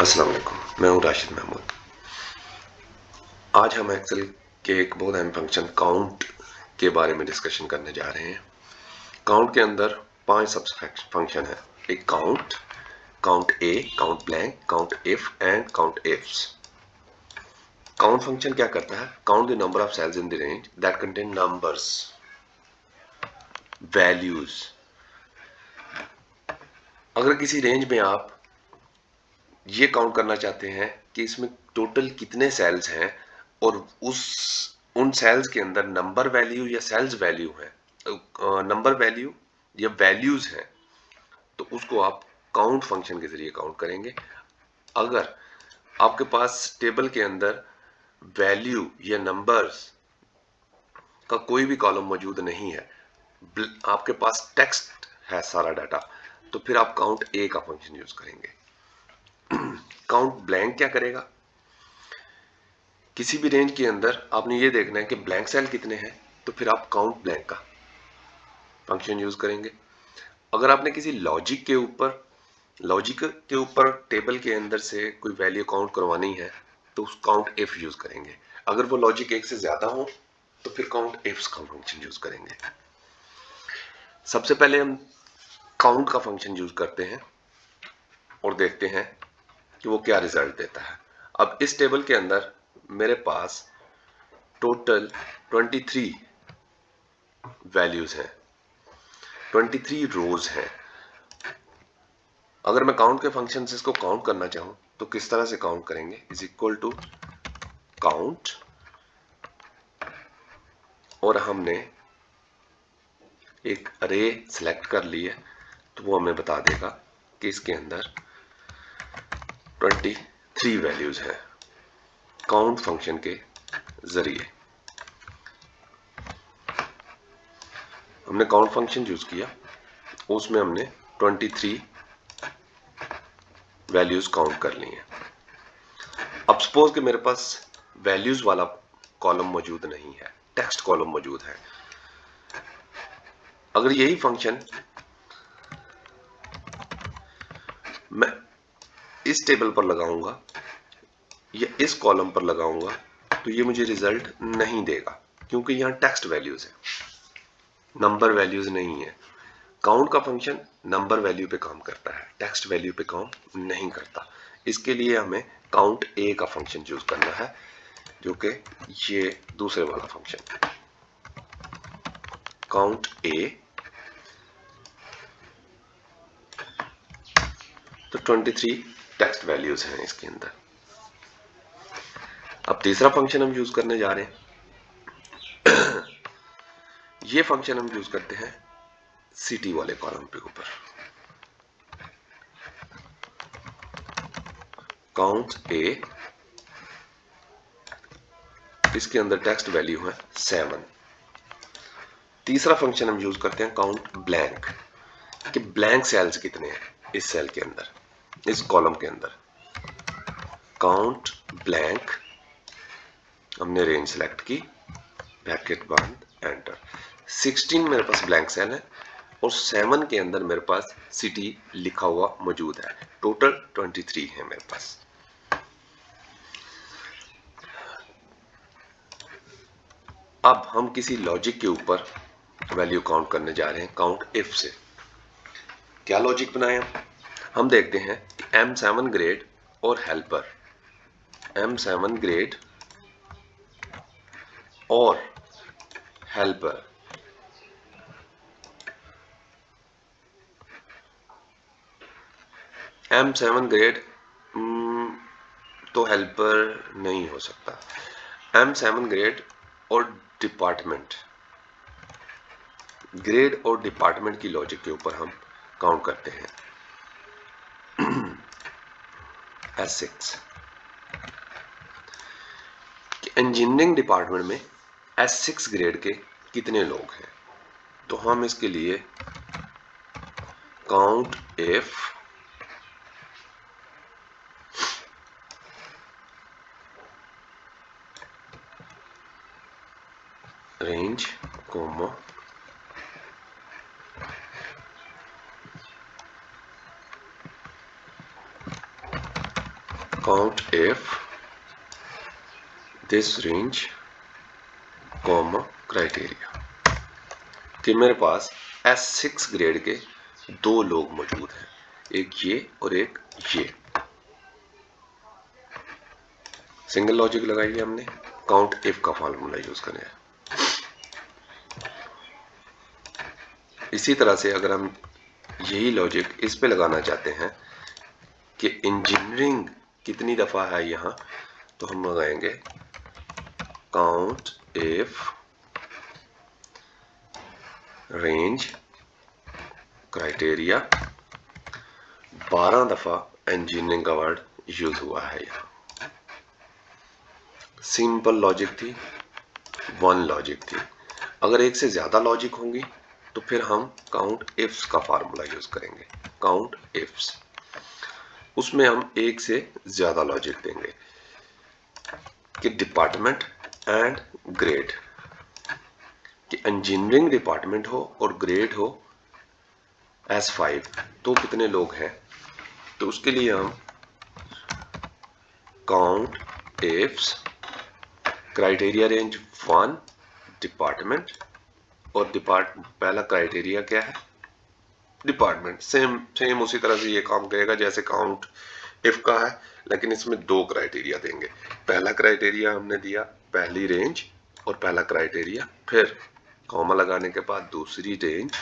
अस्सलाम वालेकुम, मैं हूं राशिद महमूद। आज हम एक्सेल के एक बहुत अहम फंक्शन काउंट के बारे में डिस्कशन करने जा रहे हैं। काउंट के अंदर 5 सब फंक्शन है। एक count, count A, count blank, count if and count ifs. Count function क्या करता है? Count the number of cells in the range that contain numbers, values. अगर किसी रेंज में आप ये काउंट करना चाहते हैं कि इसमें टोटल कितने सेल्स हैं और उन सेल्स के अंदर नंबर वैल्यू या सेल्स वैल्यू है, नंबर वैल्यू या वैल्यूज हैं, तो उसको आप काउंट फंक्शन के जरिए काउंट करेंगे। अगर आपके पास टेबल के अंदर वैल्यू या नंबर्स का कोई भी कॉलम मौजूद नहीं है, आपके पास टेक्स्ट है सारा डाटा, तो फिर आप काउंट ए का फंक्शन यूज करेंगे। काउंट ब्लैंक क्या करेगा? किसी भी रेंज के अंदर आपने ये देखना है कि ब्लैंक सेल कितने हैं, तो फिर आप काउंट ब्लैंक का फंक्शन यूज करेंगे। अगर आपने किसी लॉजिक के ऊपर टेबल के अंदर से कोई वैल्यू काउंट करवानी है, तो उस काउंट इफ यूज करेंगे। अगर वो लॉजिक एक से ज्यादा हो, तो फिर काउंट इफ्स का फंक्शन यूज करेंगे। सबसे पहले हम काउंट का फंक्शन यूज करते हैं और देखते हैं कि वो क्या रिजल्ट देता है। अब इस टेबल के अंदर मेरे पास टोटल 23 वैल्यूज हैं, 23 रोज हैं। अगर मैं काउंट के फंक्शन से इसको काउंट करना चाहूं तो किस तरह से काउंट करेंगे? इज इक्वल टू काउंट, और हमने एक अरे सिलेक्ट कर ली है, तो वो हमें बता देगा कि इसके अंदर 23 वैल्यूज हैं काउंट फंक्शन के जरिए। हमने काउंट फंक्शन यूज किया, उसमें हमने 23 वैल्यूज काउंट कर ली हैं। अब सपोज कि मेरे पास वैल्यूज वाला कॉलम मौजूद नहीं है, टेक्स्ट कॉलम मौजूद है। अगर यही फंक्शन मैं इस टेबल पर लगाऊंगा या इस कॉलम पर लगाऊंगा, तो ये मुझे रिजल्ट नहीं देगा, क्योंकि यहां टेक्स्ट वैल्यूज है, नंबर वैल्यूज नहीं है। काउंट का फंक्शन नंबर वैल्यू पे काम करता है, टेक्स्ट वैल्यू पे काम नहीं करता। इसके लिए हमें काउंट ए का फंक्शन यूज करना है, जो कि ये दूसरे वाला फंक्शन काउंट ए। तो 23 टेक्स्ट वैल्यूज हैं इसके अंदर। अब तीसरा फंक्शन हम यूज करने जा रहे हैं। ये फंक्शन हम यूज करते हैं सिटी वाले कॉलम के ऊपर। काउंट ए, इसके अंदर टेक्स्ट वैल्यू है 7। तीसरा फंक्शन हम यूज करते हैं काउंट ब्लैंक, कि ब्लैंक सेल्स कितने हैं इस सेल के अंदर, इस कॉलम के अंदर। काउंट ब्लैंक, हमने रेंज सेलेक्ट की, ब्रैकेट बंद, एंटर। 16 मेरे पास ब्लैंक सेल है और 7 के अंदर मेरे पास सिटी लिखा हुआ मौजूद है। टोटल 23 है मेरे पास। अब हम किसी लॉजिक के ऊपर वैल्यू काउंट करने जा रहे हैं काउंट इफ से। क्या लॉजिक बनाए हम देखते हैं कि M7 ग्रेड और हेल्पर, M7 ग्रेड और हेल्पर, M7 ग्रेड तो हेल्पर नहीं हो सकता। M7 ग्रेड और डिपार्टमेंट, ग्रेड और डिपार्टमेंट की लॉजिक के ऊपर हम काउंट करते हैं। S6 इंजीनियरिंग डिपार्टमेंट में S6 ग्रेड के कितने लोग हैं, तो हम इसके लिए count if range comma count if this range comma criteria कि मेरे पास S6 ग्रेड के दो लोग मौजूद हैं, एक ये और एक ये। सिंगल लॉजिक लगाई है हमने, काउंट इफ का फॉर्मूला यूज करें। इसी तरह से अगर हम यही लॉजिक इस पे लगाना चाहते हैं कि इंजीनियरिंग कितनी दफा है यहां, तो हम लगाएंगे काउंट इफ रेंज क्राइटेरिया। 12 दफा इंजीनियरिंग का वर्ड यूज हुआ है यहां। सिंपल लॉजिक थी, वन लॉजिक थी। अगर एक से ज्यादा लॉजिक होंगी तो फिर हम काउंट इफ्स का फार्मूला यूज करेंगे। काउंट इफ्स, उसमें हम एक से ज्यादा लॉजिक देंगे कि डिपार्टमेंट एंड ग्रेड, कि इंजीनियरिंग डिपार्टमेंट हो और ग्रेड हो S5, तो कितने लोग हैं। तो उसके लिए हम count ifs criteria range 1 department, और पहला क्राइटेरिया क्या है, डिपार्टमेंट। सेम उसी तरह से ये काम करेगा जैसे काउंट इफ का है, लेकिन इसमें दो क्राइटेरिया देंगे। पहला क्राइटेरिया हमने दिया पहली रेंज और पहला क्राइटेरिया, फिर कॉमा लगाने के बाद दूसरी रेंज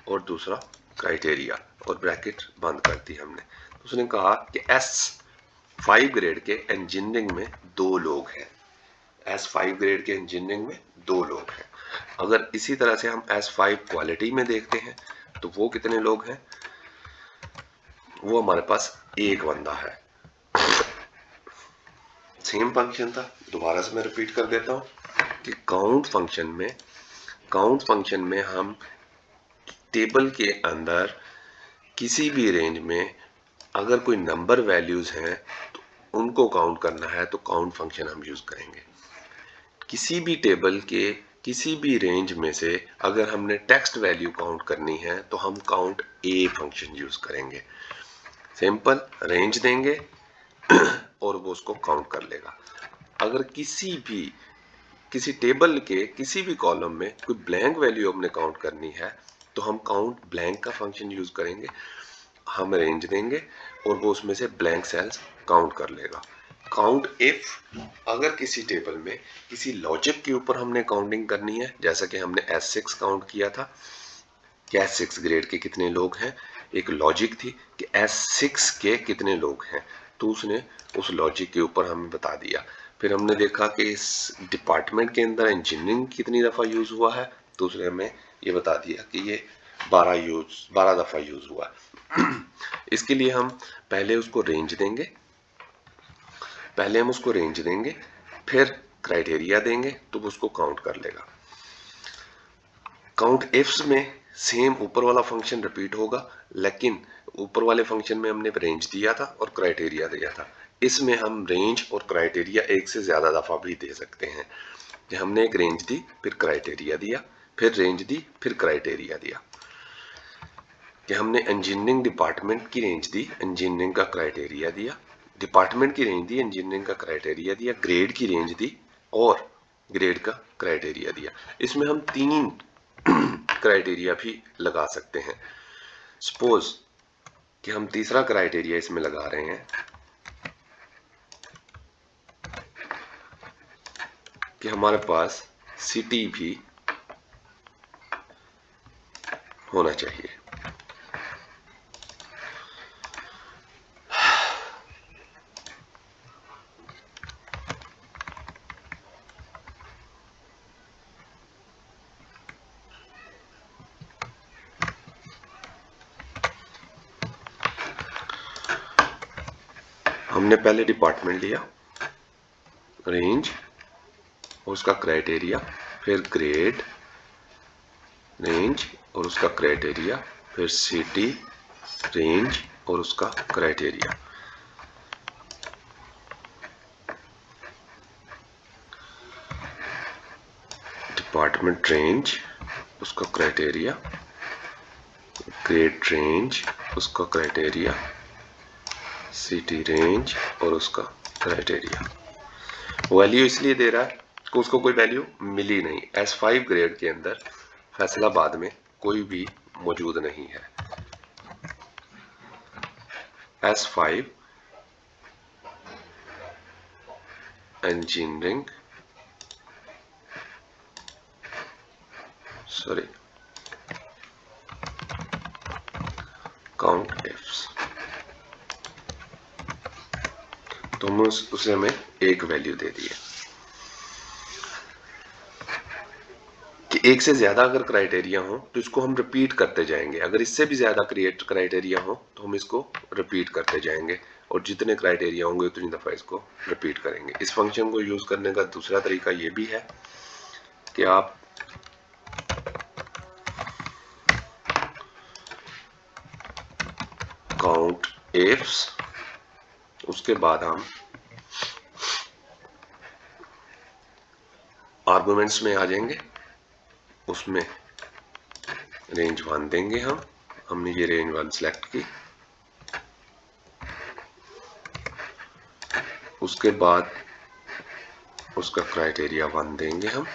और दूसरा क्राइटेरिया और ब्रैकेट बंद कर दी हमने। तो उसने कहा कि S5 ग्रेड के इंजीनियरिंग में दो लोग हैं। S5 ग्रेड के इंजीनियरिंग में दो लोग हैं। अगर इसी तरह से हम S5 क्वालिटी में देखते हैं तो वो कितने लोग हैं, वो हमारे पास एक बंदा है। सेम फंक्शन था, दोबारा से मैं रिपीट कर देता हूं कि काउंट फंक्शन में हम टेबल के अंदर किसी भी रेंज में अगर कोई नंबर वैल्यूज हैं तो उनको काउंट करना है तो काउंट फंक्शन हम यूज करेंगे। किसी भी टेबल के किसी भी रेंज में से अगर हमने टेक्स्ट वैल्यू काउंट करनी है तो हम काउंट ए फंक्शन यूज करेंगे। सिंपल रेंज देंगे और वो उसको काउंट कर लेगा। अगर किसी टेबल के किसी भी कॉलम में कोई ब्लैंक वैल्यू हमने काउंट करनी है तो हम काउंट ब्लैंक का फंक्शन यूज करेंगे। हम रेंज देंगे और वो उसमें से ब्लैंक सेल्स काउंट कर लेगा। काउंट इफ, अगर किसी टेबल में किसी लॉजिक के ऊपर हमने काउंटिंग करनी है, जैसा कि हमने S6 काउंट किया था कि S6 ग्रेड के कितने लोग हैं, एक लॉजिक थी कि S6 के कितने लोग हैं, तो उसने उस लॉजिक के ऊपर हमें बता दिया। फिर हमने देखा कि इस डिपार्टमेंट के अंदर इंजीनियरिंग कितनी दफा यूज हुआ है, तो उसने हमें ये बता दिया कि ये 12 दफा यूज हुआ। इसके लिए हम पहले उसको रेंज देंगे, फिर क्राइटेरिया देंगे तो वो उसको काउंट कर लेगा। काउंट इफ्स में सेम ऊपर वाला फंक्शन रिपीट होगा, लेकिन ऊपर वाले फंक्शन में हमने रेंज दिया था और क्राइटेरिया दिया था। इसमें हम रेंज और क्राइटेरिया एक से ज्यादा दफा भी दे सकते हैं कि हमने एक रेंज दी, फिर क्राइटेरिया दिया, फिर रेंज दी, फिर क्राइटेरिया दिया। कि हमने इंजीनियरिंग डिपार्टमेंट की रेंज दी, इंजीनियरिंग का क्राइटेरिया दिया, डिपार्टमेंट की रेंज दी, इंजीनियरिंग का क्राइटेरिया दिया, ग्रेड की रेंज दी और ग्रेड का क्राइटेरिया दिया। इसमें हम 3 क्राइटेरिया भी लगा सकते हैं। सपोज कि हम तीसरा क्राइटेरिया इसमें लगा रहे हैं कि हमारे पास सिटी भी होना चाहिए। हमने पहले डिपार्टमेंट लिया, रेंज और उसका क्राइटेरिया, फिर ग्रेड, रेंज और उसका क्राइटेरिया, फिर सिटी, रेंज और उसका क्राइटेरिया। डिपार्टमेंट रेंज उसका क्राइटेरिया, ग्रेड रेंज उसका क्राइटेरिया, सिटी रेंज और उसका क्राइटेरिया। वैल्यू इसलिए दे रहा है कि उसको कोई वैल्यू मिली नहीं। S5 ग्रेड के अंदर फैसलाबाद में कोई भी मौजूद नहीं है। S5 इंजीनियरिंग काउंट एफ्स, तो हम उसे हमें एक वैल्यू दे दी है कि एक से ज्यादा अगर क्राइटेरिया हो तो इसको हम रिपीट करते जाएंगे। अगर इससे भी ज्यादा क्राइटेरिया हो तो हम इसको रिपीट करते जाएंगे, और जितने क्राइटेरिया होंगे उतनी दफा इसको रिपीट करेंगे। इस फंक्शन को यूज करने का दूसरा तरीका ये भी है कि आप काउंट इफ्स, उसके बाद हम आर्गुमेंट्स में आ जाएंगे, उसमें रेंज 1 देंगे। हमने ये रेंज 1 सिलेक्ट की, उसके बाद उसका क्राइटेरिया 1 देंगे हम।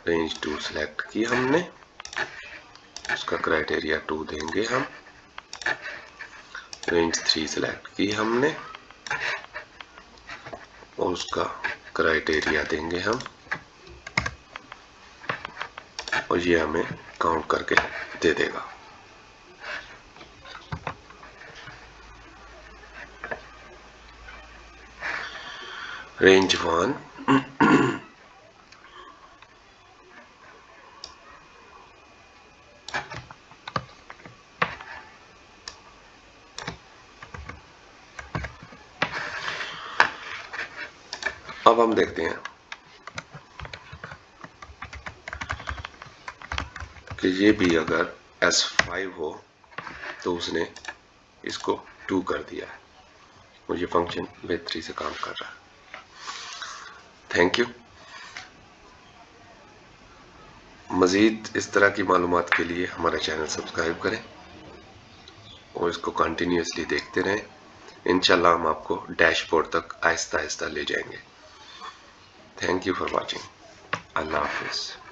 रेंज 2 सिलेक्ट की हमने, उसका क्राइटेरिया 2 देंगे हम। रेंज 3 सिलेक्ट की हमने और उसका क्राइटेरिया देंगे हम, और ये हमें काउंट करके दे देगा। रेंज 1 अब हम देखते हैं कि ये भी अगर S5 हो तो उसने इसको 2 कर दिया है और ये फंक्शन बेहतरी से काम कर रहा है। Thank you. मज़ीद इस तरह की मालूमात के लिए हमारा चैनल सब्सक्राइब करें और इसको कंटिन्यूसली देखते रहें। इंशाल्लाह हम आपको डैशबोर्ड तक आहिस्ता आहिस्ता ले जाएंगे। Thank you for watching. अल्लाह हाफिज़।